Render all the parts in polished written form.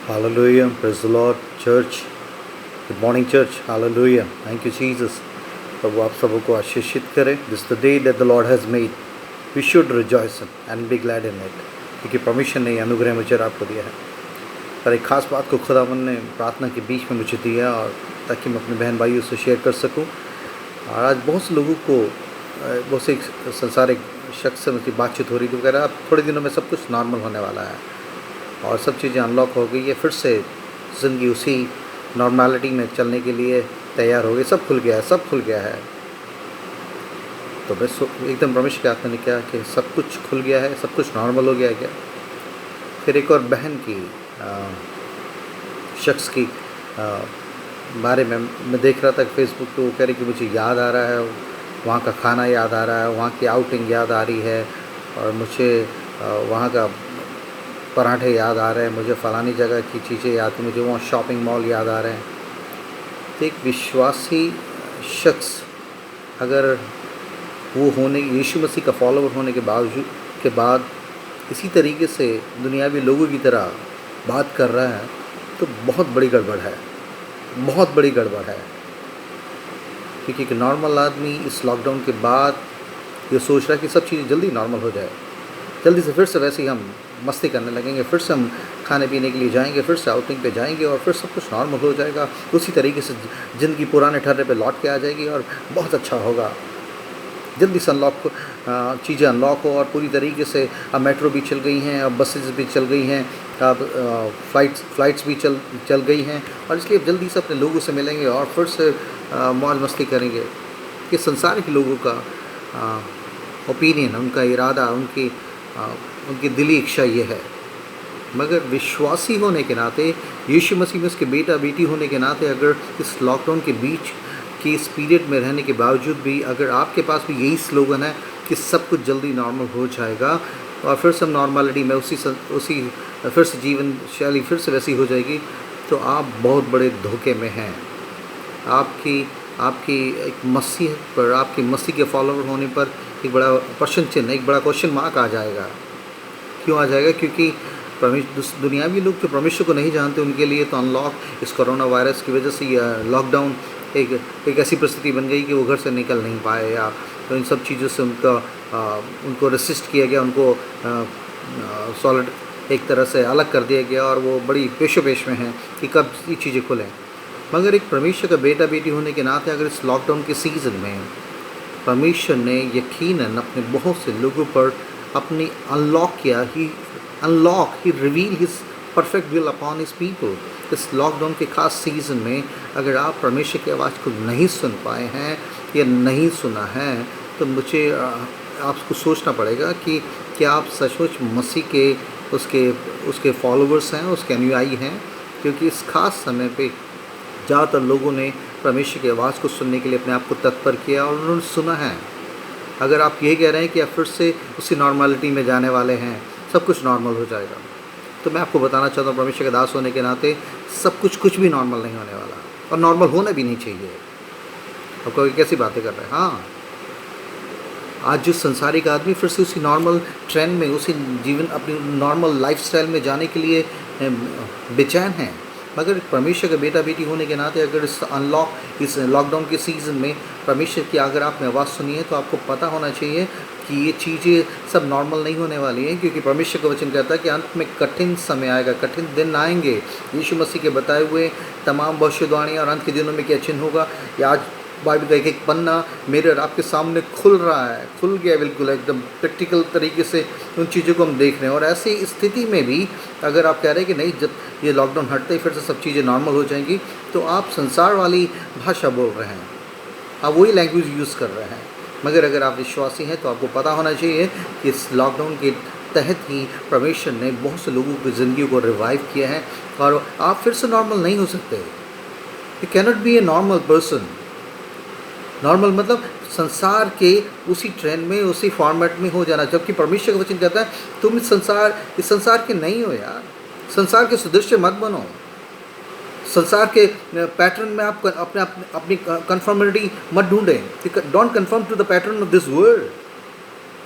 Hallelujah. Praise the Lord, church. Good morning, church. Hallelujah. Thank you, Jesus. प्रभु आप सबको आशीषित करें. This is the day that the Lord has made. We should rejoice and be glad in it. क्योंकि परमेश्वर ने अनुग्रह मुझे और आपको दिया है. पर एक खास बात को खुदावन ने प्रार्थना के बीच में मुझे दिया और ताकि मैं अपने बहन भाइयों से शेयर कर सकूं. और आज बहुत से लोगों को बहुत से संसारिक शख्स से मुझे बातचीत हो रही थी वगैरह. अब थोड़े दिनों में सब कुछ नॉर्मल होने वाला है और सब चीज़ें अनलॉक हो गई है. फिर से ज़िंदगी उसी नॉर्मलिटी में चलने के लिए तैयार हो गई. सब खुल गया है, सब खुल गया है. तो बस एकदम परमेश्वर के आत्मा ने क्या कि सब कुछ खुल गया है, सब कुछ नॉर्मल हो गया है क्या. फिर एक और बहन की शख्स की बारे में मैं देख रहा था फेसबुक पे. वो कह रही कि मुझे याद आ रहा है, वहाँ का खाना याद आ रहा है, वहाँ की आउटिंग याद आ रही है और मुझे वहाँ का पराठे याद आ रहे हैं, मुझे फ़लानी जगह की चीज़ें याद, मुझे वहाँ शॉपिंग मॉल याद आ रहे हैं. तो एक विश्वासी शख्स अगर वो होने यीशु मसीह का फॉलोवर होने के बाद इसी तरीके से दुनियावी लोगों की तरह बात कर रहा है तो बहुत बड़ी गड़बड़ है, बहुत बड़ी गड़बड़ है. क्योंकि एक नॉर्मल आदमी इस लॉकडाउन के बाद ये सोच रहा है कि सब चीज़ें जल्दी नॉर्मल हो जाए, जल्दी से फिर से वैसे ही हम मस्ती करने लगेंगे, फिर से हम खाने पीने के लिए जाएंगे, फिर से आउटिंग पे जाएंगे और फिर सब कुछ नॉर्मल हो जाएगा. उसी तरीके से ज़िंदगी पुराने ठर्रे पे लौट के आ जाएगी और बहुत अच्छा होगा. जल्दी से चीज़ें अनलॉक हो और पूरी तरीके से अब मेट्रो भी चल गई हैं, अब बसेस भी चल गई हैं, अब फ्लाइट्स भी चल गई हैं और इसलिए जल्दी से अपने लोगों से मिलेंगे और फिर से मौज मस्ती करेंगे. कि संसार के लोगों का ओपिनियन, उनका इरादा, उनकी दिली इच्छा ये है. मगर विश्वासी होने के नाते, यीशु मसीह में उसके बेटा बेटी होने के नाते, अगर इस लॉकडाउन के बीच की इस पीरियड में रहने के बावजूद भी अगर आपके पास भी यही स्लोगन है कि सब कुछ जल्दी नॉर्मल हो जाएगा और फिर सब नॉर्मलिटी में उसी फिर से जीवन शैली फिर से वैसी हो जाएगी, तो आप बहुत बड़े धोखे में हैं. आपकी एक मसीह पर, आपके मसीह के फॉलोवर होने पर एक बड़ा प्रश्न चिन्ह, एक बड़ा क्वेश्चन मार्क आ जाएगा. क्यों आ जाएगा? क्योंकि दुनियावी लोग जो परमेश्वर को नहीं जानते उनके लिए तो अनलॉक, इस कोरोना वायरस की वजह से लॉकडाउन एक ऐसी परिस्थिति बन गई कि वो घर से निकल नहीं पाए, या तो इन सब चीज़ों से उनको रेसिस्ट किया गया, उनको सॉलिड एक तरह से अलग कर दिया गया और वो बड़ी पेशोपेश में हैं कि कब ये चीज़ें खुलें. मगर एक परमेश्वर का बेटा बेटी होने के नाते अगर इस लॉकडाउन के सीज़न में परमेश्वर ने यकीनन अपने बहुत से लोगों पर अपनी ही reveal his perfect will upon his people. इस लॉकडाउन के खास सीज़न में अगर आप परमेश्वर की आवाज़ को नहीं सुन पाए हैं या नहीं सुना है तो मुझे आपको सोचना पड़ेगा कि क्या आप सचमुच मसीह के उसके फॉलोवर्स हैं, उसके अनुयायी हैं. क्योंकि इस खास समय पे ज़्यादातर लोगों ने परमेश्वर की आवाज़ को सुनने के लिए अपने आप को तत्पर किया और उन्होंने सुना है. अगर आप ये कह रहे हैं कि आप फिर से उसी नॉर्मलिटी में जाने वाले हैं, सब कुछ नॉर्मल हो जाएगा, तो मैं आपको बताना चाहता हूँ परमेश्वर के दास होने के नाते सब कुछ भी नॉर्मल नहीं होने वाला और नॉर्मल होना भी नहीं चाहिए. आपको कैसी बातें कर रहे हैं? हाँ, आज जो संसारिक आदमी फिर से उसी नॉर्मल ट्रेंड में, उसी जीवन, अपनी नॉर्मल लाइफस्टाइल में जाने के लिए बेचैन हैं. मगर परमेश्वर का बेटा बेटी होने के नाते अगर इस लॉकडाउन के सीज़न में परमेश्वर की अगर आपने आवाज़ सुनी है तो आपको पता होना चाहिए कि ये चीज़ें सब नॉर्मल नहीं होने वाली हैं. क्योंकि परमेश्वर का वचन कहता है कि अंत में कठिन समय आएगा, कठिन दिन आएंगे. यीशु मसीह के बताए हुए तमाम भविष्यवाणियाँ और अंत के दिनों में क्या चिन्ह होगा, या आज बाइबल का एक पन्ना मेरे और आपके सामने खुल रहा है, खुल गया बिल्कुल एकदम प्रैक्टिकल तरीके से उन चीज़ों को हम देख रहे हैं. और ऐसी स्थिति में भी अगर आप कह रहे हैं कि नहीं, जब ये लॉकडाउन हटते ही फिर से सब चीज़ें नॉर्मल हो जाएंगी, तो आप संसार वाली भाषा बोल रहे हैं, आप वही लैंग्वेज यूज़ कर रहे हैं. मगर अगर आप विश्वासी हैं तो आपको पता होना चाहिए कि इस लॉकडाउन के तहत ही परमेश्वर ने बहुत से लोगों की ज़िंदगी को रिवाइव किया है और आप फिर से नॉर्मल नहीं हो सकते. You cannot be a normal person. Normal मतलब संसार के उसी ट्रेंड में, उसी फॉर्मेट में हो जाना. जबकि परमेश्वर का वचन कहता है तुम इस संसार के नहीं हो यार. संसार के सदृश मत बनो. संसार के पैटर्न में आप अपनी कन्फर्मिटी मत ढूंढें. Don't conform to the pattern of this world.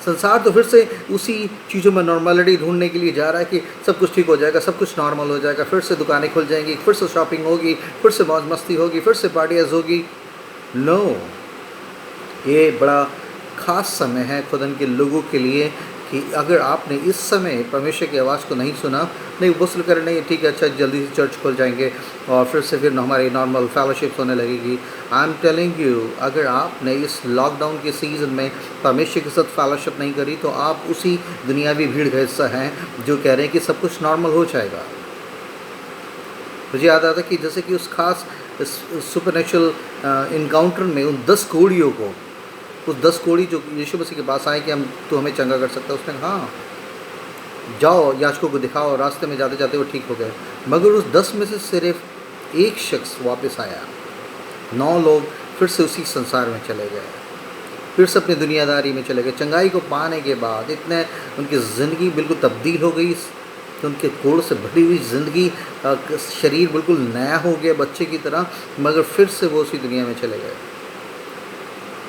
संसार तो फिर से उसी चीज़ों में नॉर्मलिटी ढूंढने के लिए जा रहा है कि सब कुछ ठीक हो जाएगा, सब कुछ नॉर्मल हो जाएगा, फिर से दुकानें खुल जाएंगी, फिर से शॉपिंग होगी, फिर से मौज मस्ती होगी, फिर से पार्टियाँ होगी। नो, ये बड़ा ख़ास समय है खुदा के लोगों के लिए कि अगर आपने इस समय परमेश्वर की आवाज़ को नहीं सुना, नहीं वसूल कर नहीं, ठीक है अच्छा जल्दी से चर्च खुल जाएंगे और फिर हमारी नॉर्मल फेलोशिप्स होने लगेगी। आई एम टेलिंग यू, अगर आपने इस लॉकडाउन के सीज़न में परमेश्वर के साथ फेलोशिप नहीं करी तो आप उसी दुनियावी भीड़ का हिस्सा हैं जो कह रहे हैं कि सब कुछ नॉर्मल हो जाएगा। मुझे याद आता कि जैसे कि उस खास सुपरनेचुरल इनकाउंटर में उन 10 कोड़ियों को, उस 10 कोड़ी जो यीशु मसीह के पास आए कि हम तो हमें चंगा कर सकता है, उसने कहा हाँ जाओ याजकों को दिखाओ, रास्ते में जाते जाते वो ठीक हो गए। मगर उस 10 में से सिर्फ एक शख्स वापस आया, 9 लोग फिर से उसी संसार में चले गए, फिर से अपनी दुनियादारी में चले गए। चंगाई को पाने के बाद इतने उनकी ज़िंदगी बिल्कुल तब्दील हो गई, तो उनके कोड़ से भरी हुई ज़िंदगी, शरीर बिल्कुल नया हो गया बच्चे की तरह, मगर फिर से वो उसी दुनिया में चले गए।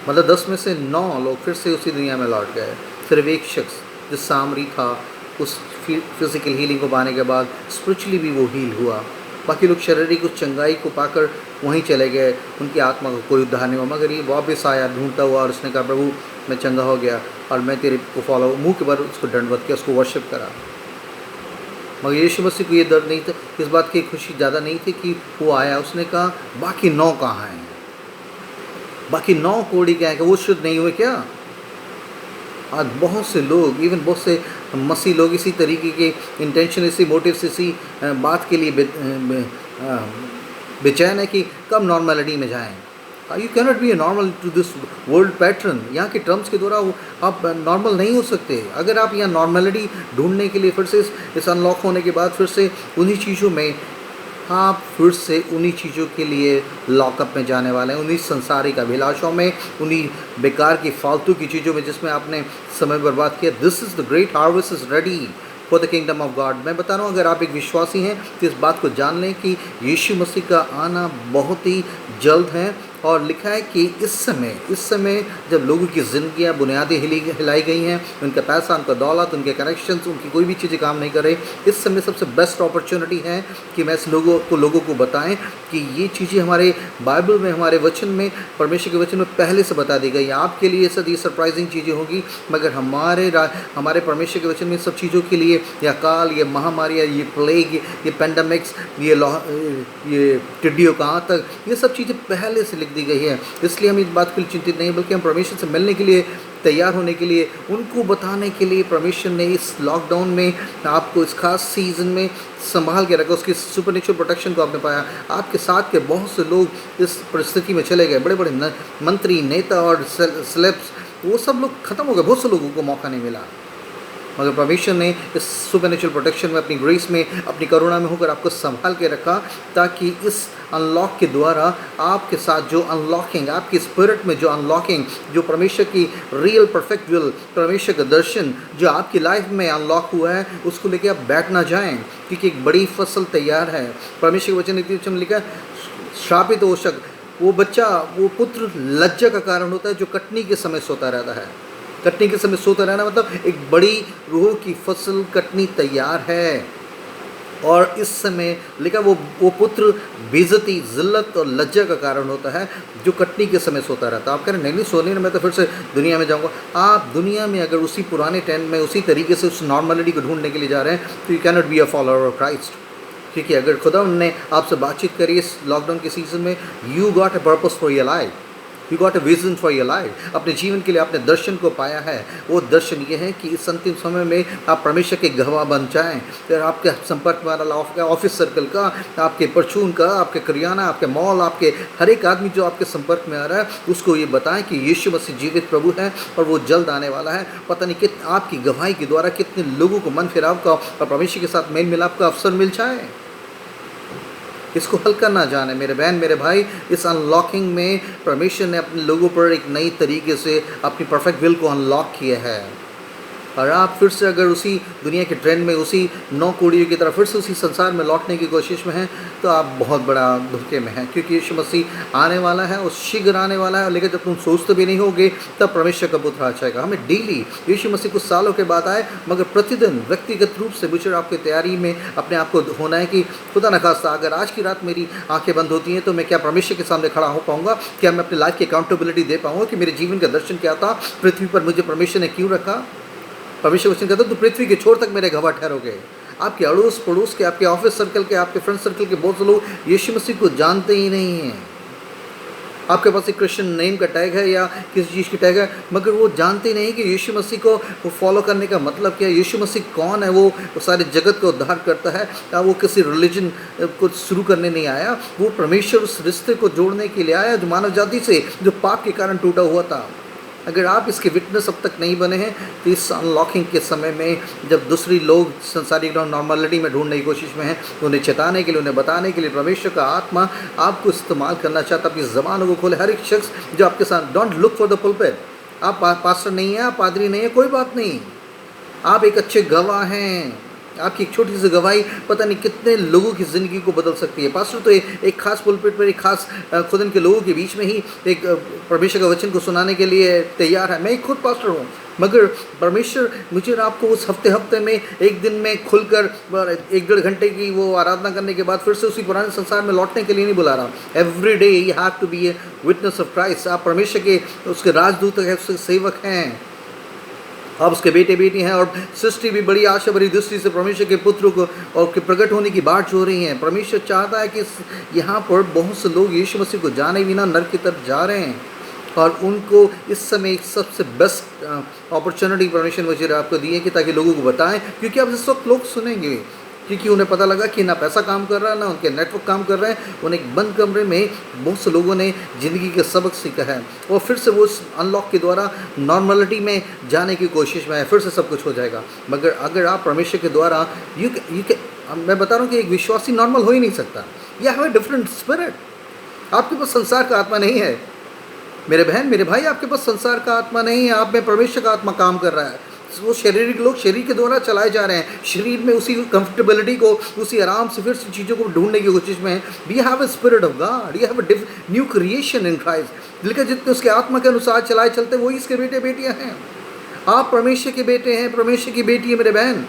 मतलब 10 में से 9 लोग फिर से उसी दुनिया में लौट गए। सिर्फ एक शख्स जो सामरी था, उस फिज़िकल हीलिंग को पाने के बाद स्पिरिचुअली भी वो हील हुआ। बाकी लोग शारीरिक उस चंगाई को पाकर वहीं चले गए, उनकी आत्मा को कोई उद्धार नहीं हुआ। मगर ये वापस आया ढूंढता हुआ और उसने कहा प्रभु मैं चंगा हो गया और मैं तेरे को फॉलो, मुँह के बाद उसको दंडवत किया, उसको वर्शिप करा। मगर यीशु मसीह को ये दर्द नहीं था, इस बात की खुशी ज़्यादा नहीं थी कि वो आया। उसने कहा बाकी 9 कहाँ हैं, बाकी 9 कोड़ी क्या है कि वो शुद्ध नहीं हुए क्या? आज बहुत से लोग, इवन बहुत से मसीह लोग इसी तरीके के इंटेंशन, इसी मोटिव से, इसी बात के लिए बेचैन है कि कब नॉर्मलिटी में जाएं। You cannot be a normal to this world pattern. यहाँ के टर्म्स के द्वारा आप नॉर्मल नहीं हो सकते। अगर आप यहाँ नॉर्मलिटी ढूंढने के लिए फिर से इस अनलॉक होने के बाद फिर से उन्हीं चीज़ों में, आप फिर से उन्हीं चीज़ों के लिए लॉकअप में जाने वाले हैं, उन्हीं संसारिक अभिलाषों में, उन्हीं बेकार की फालतू की चीज़ों में जिसमें आपने समय बर्बाद किया। This is the great harvest is ready for the kingdom of God. मैं बता रहा हूँ, अगर आप एक विश्वासी हैं तो इस बात को जान लें कि यीशु मसीह का आना बहुत ही जल्द है। और लिखा है कि इस समय जब लोगों की ज़िंदगियाँ बुनियादी हिलाई गई हैं, उनका पैसा, उनका दौलत, उनके कनेक्शंस, उनकी कोई भी चीज़ें काम नहीं कर रही, इस समय सबसे बेस्ट अपॉर्चुनिटी है कि मैं इस लोगों को बताएं कि ये चीज़ें हमारे बाइबल में, हमारे वचन में, परमेश्वर के वचन में पहले से बता दी गई। आपके लिए ये सरप्राइजिंग चीज़ें होगी, मगर हमारे परमेश्वर के वचन में सब चीज़ों के लिए, या काल, ये महामारी, ये प्लेग, ये पेंडेमिक्स, ये टिड्डियों कहाँ तक, ये सब चीज़ें पहले से दी गई है। इसलिए हम इस बात के लिए चिंतित नहीं, बल्कि हम परमेश्वर से मिलने के लिए तैयार होने के लिए, उनको बताने के लिए परमेश्वर ने इस लॉकडाउन में आपको इस खास सीज़न में संभाल के रखा। उसकी सुपरनेचुरल प्रोटेक्शन को आपने पाया। आपके साथ के बहुत से लोग इस परिस्थिति में चले गए, बड़े बड़े मंत्री, नेता और सेलेब्स, वो सब लोग ख़त्म हो गए, बहुत से लोगों को मौका नहीं मिला। मगर परमेश्वर ने इस सुपरनेचुरल प्रोटेक्शन में, अपनी ग्रेस में, अपनी करुणा में होकर आपको संभाल के रखा, ताकि इस अनलॉक के द्वारा आपके साथ जो अनलॉकिंग, आपकी स्पिरिट में जो अनलॉकिंग, जो परमेश्वर की रियल परफेक्ट विल, परमेश्वर का दर्शन जो आपकी लाइफ में अनलॉक हुआ है, उसको लेके आप बैठ ना जाएं, क्योंकि एक बड़ी फसल तैयार है। परमेश्वर के वचन में लिखा, श्रापित हो वो बच्चा, वो पुत्र लज्जा का कारण होता है जो कटनी के समय सोता रहता है। कटनी के समय सोता रहना मतलब एक बड़ी रूह की फसल कटनी तैयार है। और इस समय लिखा वो पुत्र बेइज्जती, जिल्लत और लज्जा का कारण होता है जो कटनी के समय सोता रहता है। आप कह रहे नहीं सोने में, मैं तो फिर से दुनिया में जाऊंगा। आप दुनिया में अगर उसी पुराने टेंट में, उसी तरीके से उस नॉर्मलिटी को ढूंढने के लिए जा रहे हैं, तो you cannot be a follower of Christ. क्योंकि अगर खुदा ने आपसे बातचीत करी इस लॉकडाउन के सीजन में, you got a purpose for your life, you got a vision for your life. अपने जीवन के लिए आपने दर्शन को पाया है। वो दर्शन ये है कि इस अंतिम समय में आप परमेश्वर के गवाह बन जाएं। फिर आपके संपर्क में वाला ऑफिस सर्कल का, आपके परचून का, आपके करियाना, आपके मॉल, आपके हर एक आदमी जो आपके संपर्क में आ रहा है, उसको ये बताएं कि यीशु मसीह जीवित प्रभु है और वो जल्द आने वाला है। पता नहीं कि आपकी गवाही के द्वारा कितने लोगों को मन फिराव का और परमेश्वर के साथ मेल मिलाप का अवसर मिल जाए। इसको हल्का ना जाने मेरे बहन, मेरे भाई। इस अनलॉकिंग में परमेश्वर ने अपने लोगों पर एक नई तरीके से अपनी परफेक्ट विल को अनलॉक किया है। और आप फिर से अगर उसी दुनिया के ट्रेंड में, उसी नौ कौड़ियों की तरह फिर से उसी संसार में लौटने की कोशिश में हैं, तो आप बहुत बड़ा धोखे में हैं, क्योंकि यीशु मसीह आने वाला है और शीघ्र आने वाला है। लेकिन जब तुम सोचते भी नहीं होगे तब परमेश्वर का पुत्र आ जाएगा। हमें डेली, यीशु मसीह कुछ सालों के बाद आए, मगर प्रतिदिन व्यक्तिगत रूप से मुझे आपकी तैयारी में अपने आप को होना है कि खुदा न खास्ता अगर आज की रात मेरी आंखें बंद होती हैं तो मैं क्या परमेश्वर के सामने खड़ा हो पाऊंगा? क्या मैं अपने लाइफ की अकाउंटेबिलिटी दे पाऊंगा कि मेरे जीवन का दर्शन क्या था, पृथ्वी पर मुझे परमेश्वर ने क्यों रखा? परमेश्वर वचन कहता है, तो पृथ्वी के छोर तक मेरे गवाह ठहरोगे। आपके अड़ोस पड़ोस के, आपके ऑफिस सर्कल के, आपके फ्रेंड सर्कल के बहुत से लोग यीशु मसीह को जानते ही नहीं हैं। आपके पास एक क्रिश्चियन नेम का टैग है या किसी चीज़ की टैग है, मगर वो जानते नहीं कि यीशु मसीह को वो फॉलो करने का मतलब क्या है। यीशु मसीह कौन है? वो सारे जगत को उद्धार करता है। या वो किसी रिलीजन को शुरू करने नहीं आया, वो परमेश्वर उस रिश्ते को जोड़ने के लिए आया जो मानव जाति से, जो पाप के कारण टूटा हुआ था। अगर आप इसके विटनेस अब तक नहीं बने हैं तो इस अनलॉकिंग के समय में, जब दूसरी लोग संसारिक नॉर्मलिटी में ढूंढने की कोशिश में हैं, तो उन्हें चेताने के लिए, उन्हें बताने के लिए परमेश्वर का आत्मा आपको इस्तेमाल करना चाहता है। अपनी ज़बानों को खोले। हर एक शख्स जो आपके साथ, don't look for the pulpit. आप पास्टर नहीं हैं, आप पादरी नहीं हैं, कोई बात नहीं, आप एक अच्छे गवाह हैं। आपकी एक छोटी सी गवाही पता नहीं कितने लोगों की ज़िंदगी को बदल सकती है। पास्टर तो एक खास पुलपिट पर, एक खास खुदन के लोगों के बीच में ही एक परमेश्वर का वचन को सुनाने के लिए तैयार है। मैं एक खुद पास्टर हूँ, मगर परमेश्वर मुझे और आपको उस हफ्ते में एक दिन में खुलकर 1-1.5 घंटे की वो आराधना करने के बाद फिर से उसी पुराने संसार में लौटने के लिए नहीं बुला रहा। Every day you have to be a witness of Christ. आप परमेश्वर के उसके राजदूत हैं, उसके सेवक हैं, आप उसके बेटे बेटी हैं। और सृष्टि भी बड़ी आशा भरी दृष्टि से परमेश्वर के पुत्र को और के प्रकट होने की बात हो रही है। परमेश्वर चाहता है कि यहाँ पर बहुत से लोग यीशु मसीह को जाने बिना नरक की तरफ जा रहे हैं, और उनको इस समय एक सबसे बेस्ट अपॉर्चुनिटी परमेश्वर मुझे आपको दी है कि ताकि लोगों को बताएं, क्योंकि अब इस वक्त लोग सुनेंगे, क्योंकि उन्हें पता लगा कि ना पैसा काम कर रहा है, ना उनके नेटवर्क काम कर रहे हैं। उन्हें एक बंद कमरे में बहुत से लोगों ने ज़िंदगी के सबक सीखा है, और फिर से वो उस अनलॉक के द्वारा नॉर्मलिटी में जाने की कोशिश में है। फिर से सब कुछ हो जाएगा। मगर अगर आप परमेश्वर के द्वारा मैं बता रहा हूँ कि एक विश्वासी नॉर्मल हो ही नहीं सकता। यह हैव ए डिफरेंट स्पिरिट। आपके पास संसार का आत्मा नहीं है मेरे बहन मेरे भाई, आपके पास संसार का आत्मा नहीं है। आप में परमेश्वर का आत्मा काम कर रहा है। वो शारीरिक लोग शरीर के द्वारा चलाए जा रहे हैं, शरीर में उसी कंफर्टेबिलिटी को, उसी आराम से फिर से चीज़ों को ढूंढने की कोशिश में है। We have a spirit of God, we have a new creation in Christ. लेकिन जितने उसके आत्मा के अनुसार चलाए चलते वही इसके बेटे बेटियां हैं। आप परमेश्वर के बेटे हैं, परमेश्वर की बेटी है मेरे बहन,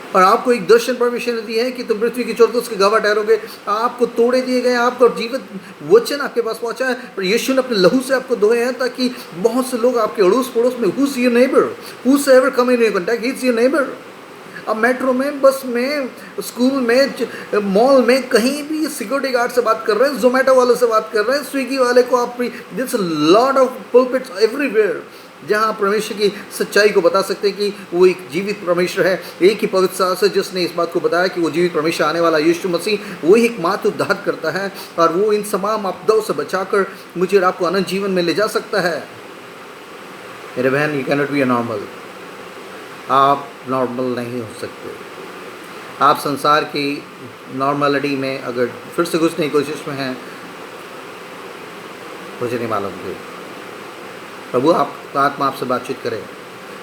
और आपको एक दर्शन परमेश्वर ने दिया है कि तुम पृथ्वी के छोर उसके गवाह ठहरोगे। आपको तोड़े दिए गए, आपको जीवित वचन आपके पास पहुंचा है, पर यीशु ने अपने लहू से आपको धोए हैं, ताकि बहुत से लोग आपके अड़ोस पड़ोस में, who is your neighbour, whosoever come in your contact, he is your neighbour. अब मेट्रो में, बस में, स्कूल में, मॉल में, कहीं भी सिक्योरिटी गार्ड से बात कर रहे हैं, जोमेटो वाले से बात कर रहे हैं, स्विगी वाले को आप, दिस लॉट ऑफ पुलपिट्स एवरीवेयर जहाँ परमेश्वर की सच्चाई को बता सकते हैं कि वो एक जीवित परमेश्वर है। एक ही पवित्र शास्त्र है जिसने इस बात को बताया कि वो जीवित परमेश्वर आने वाला यीशु मसीह, वही एकमात्र उद्धार करता है, और वो इन तमाम आपदाओं से बचाकर मुझे और आपको अनंत जीवन में ले जा सकता है। मेरे बहन, you cannot be a normal. आप नॉर्मल नहीं हो सकते। आप संसार की नॉर्मलिटी में अगर फिर से घुसने की कोशिश में हैं, मुझे नहीं मालूम क्यों। प्रभु आपका आत्मा आपसे बातचीत करे।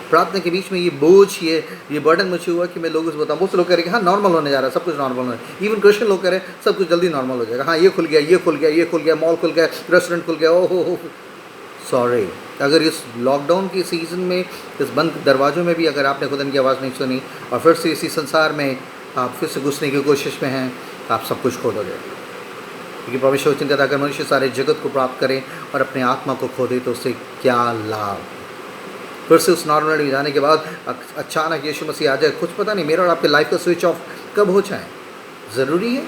प्रार्थना के बीच में ये बोझ, ये बर्डन मुझे हुआ कि मैं लोगों से बताऊँ। बहुत से लोग कह रहे हैं हाँ नॉर्मल होने जा रहा है, सब कुछ नॉर्मल होने, इवन क्रिश्चियन लोग कह रहे हैं सब कुछ जल्दी नॉर्मल हो जाएगा। हाँ ये खुल गया, ये खुल गया, ये खुल गया, मॉल खुल गया, रेस्टोरेंट खुल गया। ओहो सॉरी, अगर इस लॉकडाउन के सीज़न में, इस बंद दरवाज़ों में भी अगर आपने खुदा की आवाज़ नहीं सुनी और फिर से इसी संसार में आप फिर से घुसने की कोशिश में हैं, तो आप सब कुछ खो दोगे। क्योंकि परमेश्वर वचन कहता है अगर मनुष्य सारे जगत को प्राप्त करें और अपने आत्मा को खो दे तो उससे क्या लाभ। फिर से उस नॉर्मलिटी जाने के बाद अचानक यीशु मसीह आ जाए, कुछ पता नहीं मेरा और आपके लाइफ का स्विच ऑफ कब हो जाए। ज़रूरी है।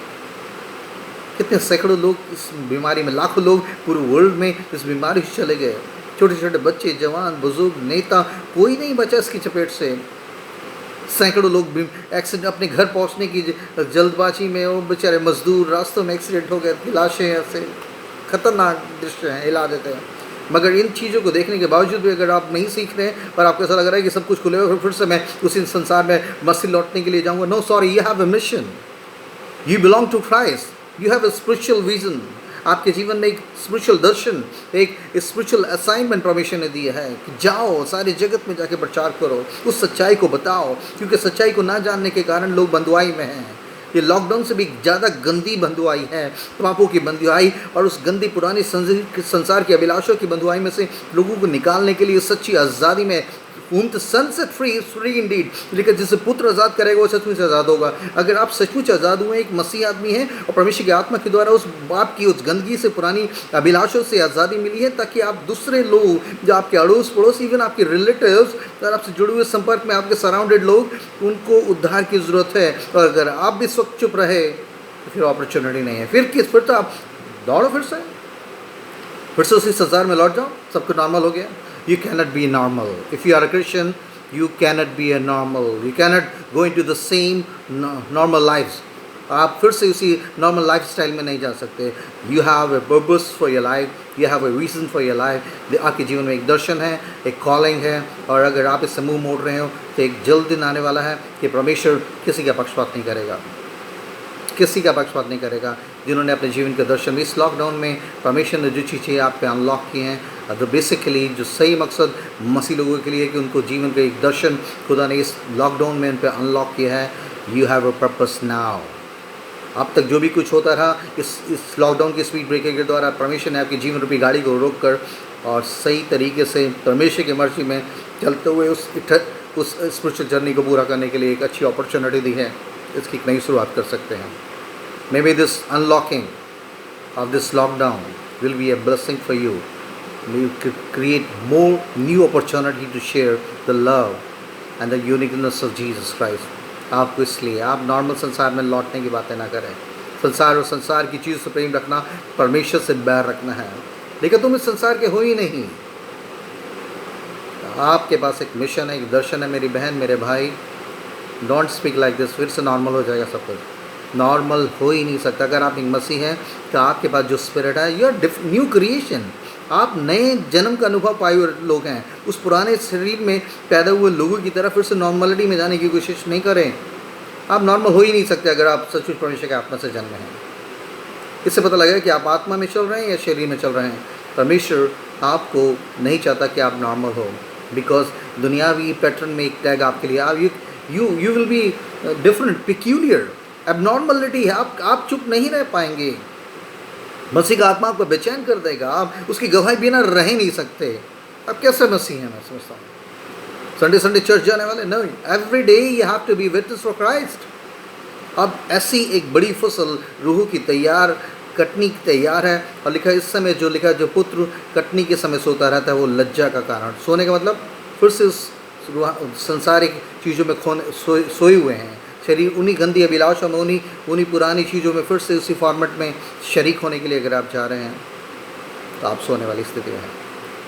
कितने सैकड़ों लोग इस बीमारी में, लाखों लोग पूरे वर्ल्ड में इस बीमारी से चले गए। छोटे छोटे बच्चे, जवान, बुजुर्ग, नेता, कोई नहीं बचा इसकी चपेट से। सैकड़ों लोग एक्सीडेंट, अपने घर पहुंचने की जल्दबाजी में वो बेचारे मजदूर रास्तों में एक्सीडेंट हो गए, लाशें ऐसे खतरनाक दृश्य हैं, हिला देते हैं। मगर इन चीज़ों को देखने के बावजूद भी अगर आप नहीं सीख रहे हैं और आपको ऐसा लग रहा है कि सब कुछ खुले फिर से मैं उसी संसार में मसीह लौटने के लिए जाऊँगा, no sorry, you have a mission, you belong to Christ, you have a spiritual vision. आपके जीवन में एक स्पिरिचुअल दर्शन, एक स्पिरिचुअल असाइनमेंट परमेश्वर ने दिया है कि जाओ सारे जगत में जाके प्रचार करो, उस सच्चाई को बताओ, क्योंकि सच्चाई को ना जानने के कारण लोग बंधुआई में हैं। ये लॉकडाउन से भी ज़्यादा गंदी बंधुआई है, पापों की बंधुआई, और उस गंदी पुरानी संसार की अभिलाषों की बंधुआई में से लोगों को निकालने के लिए सच्ची आज़ादी में whom the son set free is free indeed, लेकिन जिसे पुत्र आज़ाद करेगा वो सचमुच आज़ाद होगा। अगर आप सचमुच आज़ाद हुए, एक मसीह आदमी है और परमेश्वर की आत्मा के द्वारा उस बाप की उस गंदगी से, पुरानी अभिलाषों से आज़ादी मिली है, ताकि आप दूसरे लोग जो आपके अड़ोस पड़ोस, इवन आपके रिलेटिव्स और आपसे जुड़े हुए संपर्क में आपके सराउंडेड लोग, उनको उद्धार की ज़रूरत है। और अगर आप भी इस वक्त चुप रहे तो फिर अपॉर्चुनिटी नहीं है। फिर तो आप दौड़ो, फिर से उसी संसार में लौट जाओ, सब कुछ नॉर्मल हो गया। You cannot be normal. If you are a Christian, you cannot be a normal. You cannot go into the same normal lives. आप फिर से उसी नॉर्मल लाइफ स्टाइल में नहीं जा सकते। You have a purpose for your life. You have a reason for your life. आपके जीवन में एक दर्शन है, एक कॉलिंग है, और अगर आप इससे मुंह मोड़ रहे हो तो एक जल्द दिन आने वाला है कि परमेश्वर किसी का पक्षपात नहीं करेगा, किसी का पक्षपात नहीं करेगा। जिन्होंने अपने जीवन के दर्शन इस लॉकडाउन में परमेश्वर ने जो चीज़ें आप पे अनलॉक की हैं, तो बेसिकली जो सही मकसद मसीह लोगों के लिए है कि उनको जीवन का एक दर्शन खुदा ने इस लॉकडाउन में उन पर अनलॉक किया है। You have a purpose now. अब तक जो भी कुछ होता रहा इस लॉकडाउन के स्पीड ब्रेकर के द्वारा, परमेश्वर ने आपकी जीवन रूपी गाड़ी को रोक कर और सही तरीके से परमेश्वर की मर्जी में चलते हुए उस स्पिरिचुअल जर्नी को पूरा करने के लिए एक अच्छी अपॉर्चुनिटी दी है। इसकी एक नई शुरुआत कर सकते हैं। May be this unlocking of this lockdown will be a blessing for you. You could create more new opportunity to share the love and the uniqueness of Jesus Christ. आपको इसलिए आप नॉर्मल संसार में लौटने की बातें ना करें। संसार और संसार की चीज़ से प्रेम रखना, परमेश्वर से बैर रखना है। लेकिन तुम इस संसार के हो ही नहीं। आपके पास एक मिशन है, एक दर्शन है। मेरी बहन, मेरे भाई, डोंट स्पीक लाइक दिस। फिर से नॉर्मल हो जाएगा सब कुछ। नॉर्मल हो ही नहीं सकता। अगर आप एक मसीह हैं तो आपके पास जो स्पिरिट है, यू आर न्यू क्रिएशन। आप नए जन्म का अनुभव पाए हुए लोग हैं। उस पुराने शरीर में पैदा हुए लोगों की तरह फिर से नॉर्मलिटी में जाने की कोशिश नहीं करें। आप नॉर्मल हो ही नहीं सकते अगर आप सचमुच परमेश्वर के आत्मा से जन्मे हैं। इससे पता लगेगा कि आप आत्मा में चल रहे हैं या शरीर में चल रहे हैं। परमेश्वर आपको नहीं चाहता कि आप नॉर्मल हो, बिकॉज दुनियावी पैटर्न में एक टैग आपके लिए, आप you will be different, peculiar, abnormality है। आप चुप नहीं रह पाएंगे। मसीह का आत्मा आपको बेचैन कर देगा। आप उसकी गवाही बिना रह ही नहीं सकते। अब कैसे मसीह हैं? मैं समझता हूँ संडे चर्च जाने वाले नहीं, every day you have to be witness for Christ. अब ऐसी एक बड़ी फसल रूह की तैयार, कटनी की तैयार है। और लिखा इस समय जो लिखा, जो पुत्र कटनी के समय सोता रहता है वो लज्जा का कारण। सोने का मतलब फिर से उस संसारिक चीज़ों में सोए हुए हैं। शरीर उन्हीं गंदी अभिलाषों में, उन्हीं पुरानी चीज़ों में फिर से उसी फॉर्मेट में शरीक होने के लिए अगर आप जा रहे हैं तो आप सोने वाली स्थिति में हैं।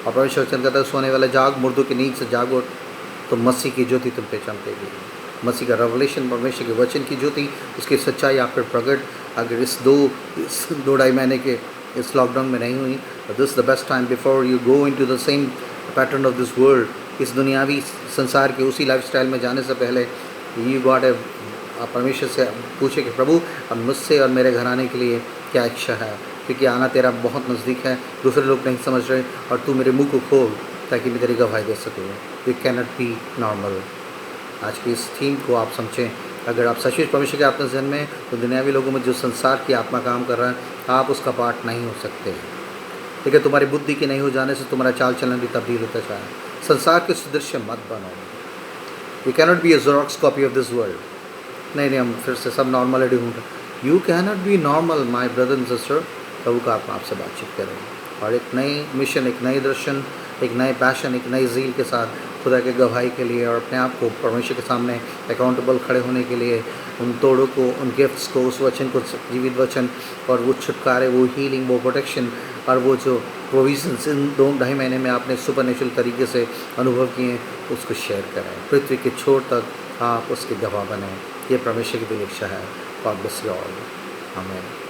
और परमेश्वर वचन कहता है सोने वाले जाग, मुर्दों की नींद से जागो तो मसीह की ज्योति तुम पे चमकेगी। मसीह का रेवलेशन, परमेश्वर के वचन की ज्योति, उसकी सच्चाई आप पर प्रकट अगर इस दो ढाई महीने के इस लॉकडाउन में नहीं हुई, this the best time before you go into the same pattern of this world. इस दुनियावी संसार के उसी लाइफस्टाइल में जाने से पहले यू गॉट ए, आप परमेश्वर से पूछे कि प्रभु अब मुझसे और मेरे घराने के लिए क्या इच्छा है, क्योंकि आना तेरा बहुत नज़दीक है। दूसरे लोग नहीं समझ रहे और तू मेरे मुंह को खोल ताकि मैं तेरी गवाही दे सकूँ। You can not be normal. आज की इस थीम को आप समझें। अगर आप सचमुच परमेश्वर के आत्मा जन्म में, तो दुनियावी लोगों में जो संसार की आत्मा काम कर रहा है, आप उसका पार्ट नहीं हो सकते। लेकिन तुम्हारी बुद्धि के नहीं हो जाने से तुम्हारा चाल चलन भी तब्दील होता जाए। संसार के सदृश मत बनो। You can not be a xerox copy of this world. नहीं, हम फिर से सब नॉर्मलिटी ढूंढ रहे। You can not be normal my brother and sister. प्रभु का आत्मा आपसे बातचीत करें और एक नई मिशन, एक नई दर्शन, एक नए पैशन, एक नई ज़ील के साथ खुदा के गवाही के लिए और अपने आप को परमेश्वर के सामने अकाउंटेबल खड़े होने के लिए, उन तोड़ों को, उन गिफ्ट्स को, उस वचन को, जीवित वचन और वो छुटकारे, वो हीलिंग, वो प्रोटेक्शन और वो जो प्रोविजन्स इन 2-2.5 महीने में आपने सुपरनेचुरल तरीके से अनुभव किए, उसको शेयर करें। पृथ्वी के छोर तक आप उसके गवाह बने। ये परमेश्वर की दिल इच्छा है। God bless you all. आमीन।